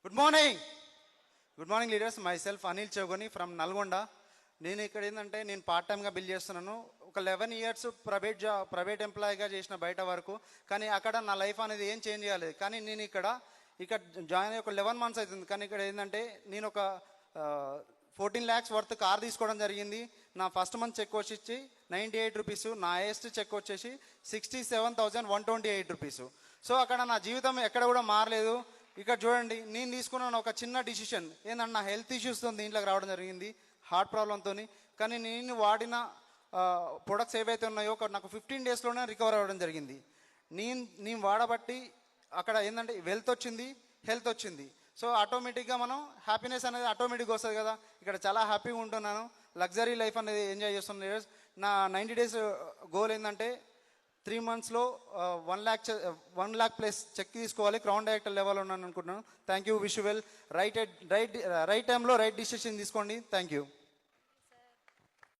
Good morning. Good morning leaders. Myself Anil Chougani from Nalgonda. నేను ఇక్కడ ఏంటంటే నేను పార్ట్ టైమ్గా బిల్ చేస్తున్నాను. ఒక 11 ఇయర్స్ ప్రైవేట్ ఎంప్లాయీగా చేసిన బయట వరకు. కానీ అక్కడ నా లైఫ్ అనేది ఏం చేంజ్ కాలేదు. కానీ నేను ఇక్కడ జాయిన్ అయ్యి ఒక 11 months అవుతుంది. కానీ ఇక్కడ ఏంటంటే నేను ఒక 14 lakhs వర్త్ కార్ తీసుకోవడం జరిగింది. నా ఫస్ట్ మంత్ చెక్ వచ్చి 98 రూపీస్. నా హైయెస్ట్ చెక్ వచ్చేసి 67,128 రూపీస్. సో అక్కడ నా జీవితం ఎక్కడ కూడా మారలేదు. ఇక్కడ చూడండి, నేను తీసుకున్నాను ఒక చిన్న డిసిషన్ ఏంటంటే నా హెల్త్ ఇష్యూస్తో దీంట్లోకి రావడం జరిగింది, హార్ట్ ప్రాబ్లంతో. కానీ నేను వాడిన ప్రొడక్ట్స్ ఏవైతే ఉన్నాయో నాకు 15 daysలోనే రికవర్ అవ్వడం జరిగింది. నేను వాడబట్టి అక్కడ ఏంటంటే వెల్త్ వచ్చింది, హెల్త్ వచ్చింది. సో ఆటోమేటిక్గా మనం హ్యాపీనెస్ అనేది ఆటోమేటిక్గా వస్తుంది కదా. ఇక్కడ చాలా హ్యాపీగా ఉంటున్నాను, లగ్జరీ లైఫ్ అనేది ఎంజాయ్ చేస్తున్నాను. నా 90 days గోల్ ఏంటంటే 3 monthsలో 1 lakh ప్లస్ చెక్ తీసుకోవాలి, క్రౌన్ డైరెక్టర్ లెవెల్ ఉన్నాను అనుకుంటున్నాను. Thank you, wish well. Right టైంలో రైట్ డిసిషన్ తీసుకోండి. Thank you.